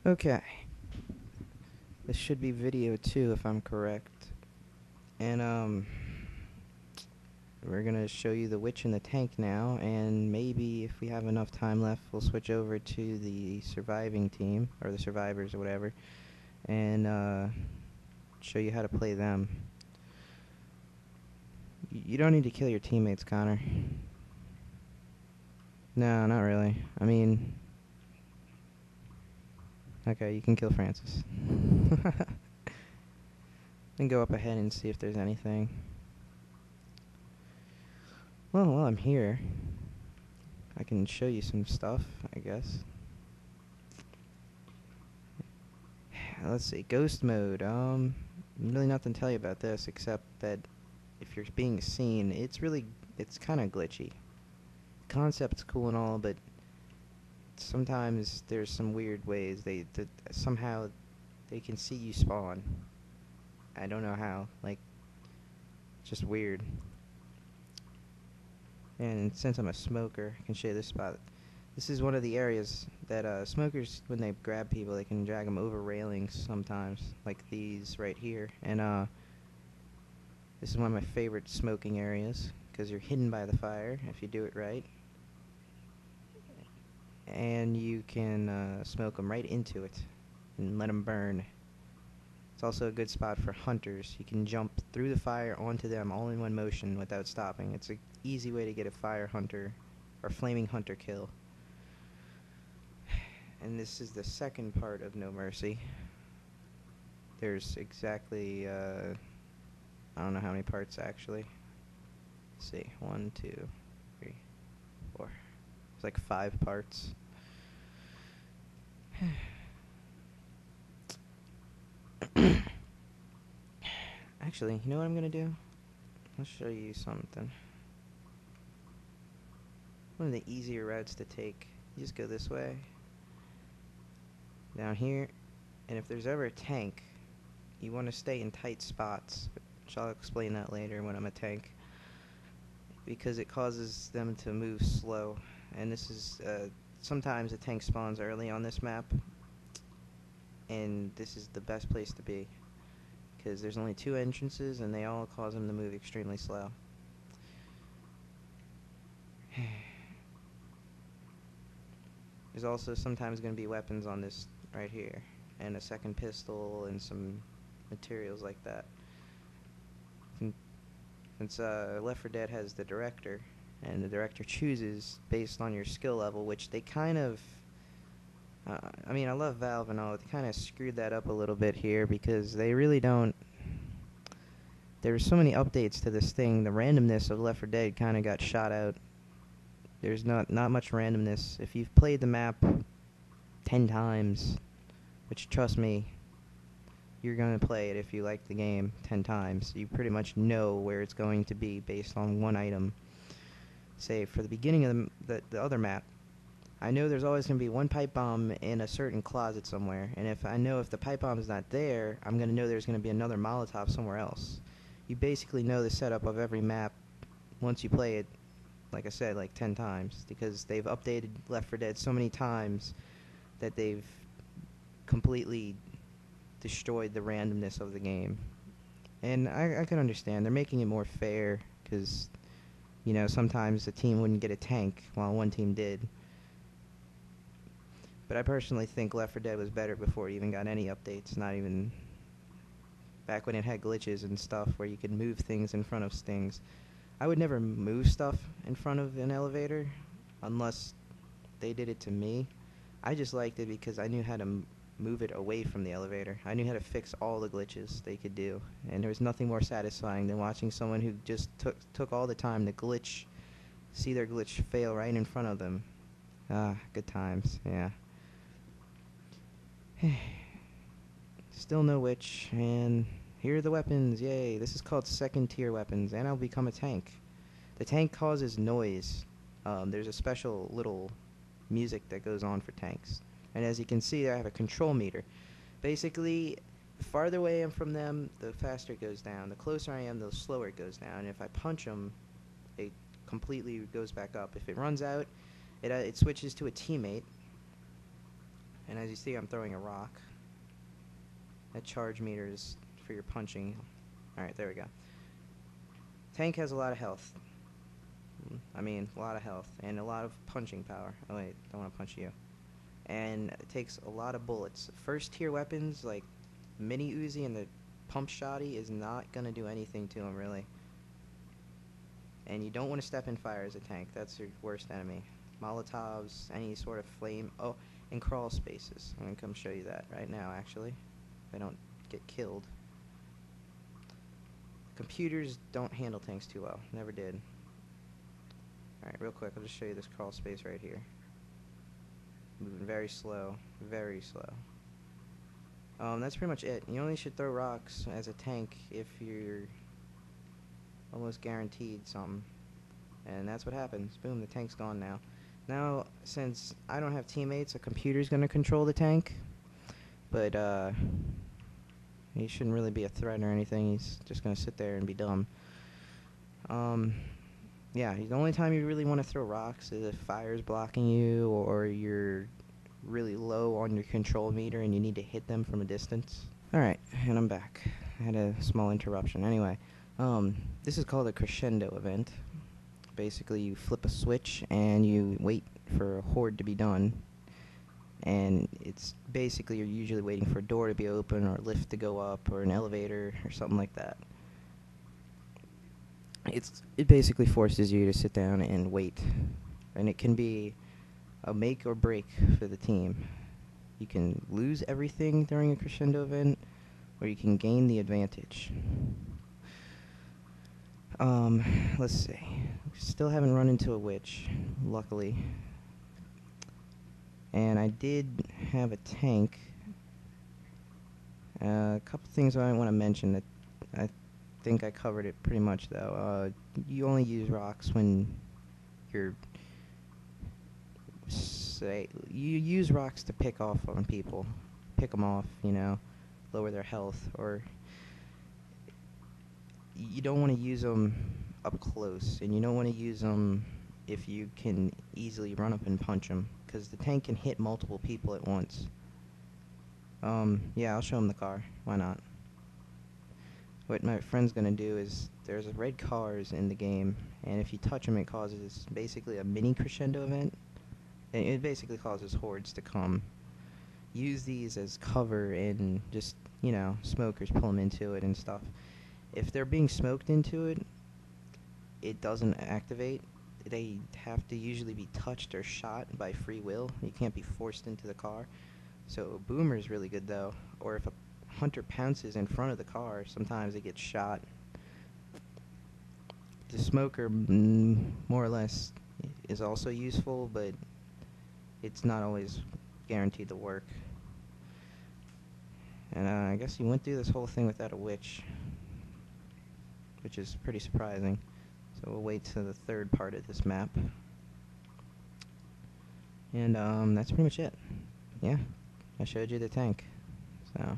Okay, this should be video too if I'm correct. And we're gonna show you the witch in the tank now, and maybe if we have enough time left, we'll switch over to the surviving team, or the survivors or whatever, and show you how to play them. You don't need to kill your teammates, Connor. No, not really. I mean, okay, you can kill Francis. Then go up ahead and see if there's anything. Well, while I'm here, I can show you some stuff, I guess. Let's see, ghost mode. Really nothing to tell you about this except that if you're being seen, it's kind of glitchy. The concept's cool and all, but sometimes there's some weird ways somehow they can see you spawn. I don't know how. Like, just weird. And since I'm a smoker, I can show you this spot. This is one of the areas that smokers, when they grab people, they can drag them over railings sometimes, like these right here. And this is one of my favorite smoking areas because you're hidden by the fire if you do it right. And you can smoke them right into it and let them burn. It's also a good spot for hunters. You can jump through the fire onto them all in one motion without stopping. It's an easy way to get a fire hunter or flaming hunter kill. And this is the second part of No Mercy. There's exactly, I don't know how many parts actually. Let's see, 1, 2, 3, 4. It's like 5 parts. Actually, you know what I'm gonna do? I'll show you something. One of the easier routes to take. You just go this way, down here, and if there's ever a tank, you want to stay in tight spots, which I'll explain that later when I'm a tank, because it causes them to move slow. And this is, sometimes a tank spawns early on this map, and this is the best place to be, because there's only 2 entrances, and they all cause them to move extremely slow. There's also sometimes going to be weapons on this right here, and a second pistol and some materials like that. Since Left 4 Dead has the director, and the director chooses based on your skill level, which they kind of... I mean, I love Valve and all, they kind of screwed that up a little bit here, because they really don't... There's so many updates to this thing, the randomness of Left 4 Dead kind of got shot out. There's not much randomness. If you've played the map 10 times, which, trust me, you're going to play it if you like the game 10 times. You pretty much know where it's going to be based on one item. Say, for the beginning of the other map, I know there's always going to be one pipe bomb in a certain closet somewhere, and if the pipe bomb is not there, I'm going to know there's going to be another Molotov somewhere else. You basically know the setup of every map once you play it, like I said, like 10 times, because they've updated Left 4 Dead so many times that they've completely destroyed the randomness of the game. And I can understand. They're making it more fair, because, you know, sometimes a team wouldn't get a tank while one team did. But I personally think Left 4 Dead was better before it even got any updates, not even back when it had glitches and stuff where you could move things in front of things. I would never move stuff in front of an elevator unless they did it to me. I just liked it because I knew how to move it away from the elevator. I knew how to fix all the glitches they could do, and there was nothing more satisfying than watching someone who just took all the time to see their glitch fail right in front of them. Ah, good times, yeah. Still no witch, and here are the weapons, yay. This is called second tier weapons, and I'll become a tank. The tank causes noise. There's a special little music that goes on for tanks. And as you can see, I have a control meter. Basically, the farther away I am from them, the faster it goes down. The closer I am, the slower it goes down. And if I punch them, it completely goes back up. If it runs out, it switches to a teammate. And as you see, I'm throwing a rock. That charge meter is for your punching. Alright, there we go. Tank has a lot of health. I mean, a lot of health. And a lot of punching power. Oh wait, don't want to punch you. And it takes a lot of bullets. First tier weapons, like Mini Uzi and the Pump Shotty, is not going to do anything to him, really. And you don't want to step in fire as a tank. That's your worst enemy. Molotovs, any sort of flame. Oh, and crawl spaces. I'm going to come show you that right now, actually. If I don't get killed. Computers don't handle tanks too well. Never did. Alright, real quick, I'll just show you this crawl space right here. Moving very slow. Very slow. That's pretty much it. You only should throw rocks as a tank if you're almost guaranteed something. And that's what happens. Boom, the tank's gone now. Now, since I don't have teammates, a computer's going to control the tank. But, he shouldn't really be a threat or anything. He's just going to sit there and be dumb. Yeah, the only time you really want to throw rocks is if fire's blocking you or you're really low on your control meter and you need to hit them from a distance. Alright, and I'm back. I had a small interruption. Anyway, this is called a crescendo event. Basically, you flip a switch and you wait for a horde to be done. And it's basically you're usually waiting for a door to be open or a lift to go up or an elevator or something like that. It basically forces you to sit down and wait. And it can be a make or break for the team. You can lose everything during a crescendo event, or you can gain the advantage. Let's see. Still haven't run into a witch, luckily. And I did have a tank. A couple things I want to mention that I think I covered it pretty much, though. You only use rocks when you're... you use rocks to pick off on people. Pick them off, you know, lower their health, or... You don't want to use them up close, and you don't want to use them if you can easily run up and punch them, because the tank can hit multiple people at once. Yeah, I'll show him the car. Why not? What my friend's gonna do is, there's red cars in the game, and if you touch them, it causes basically a mini crescendo event. And it basically causes hordes to come. Use these as cover and just, you know, smokers pull them into it and stuff. If they're being smoked into it, it doesn't activate. They have to usually be touched or shot by free will. You can't be forced into the car. So Boomer's really good, though. Or if a hunter pounces in front of the car, sometimes it gets shot. The smoker, more or less, is also useful, but it's not always guaranteed to work. And I guess he went through this whole thing without a witch, which is pretty surprising. So we'll wait to the third part of this map. And that's pretty much it. Yeah, I showed you the tank. So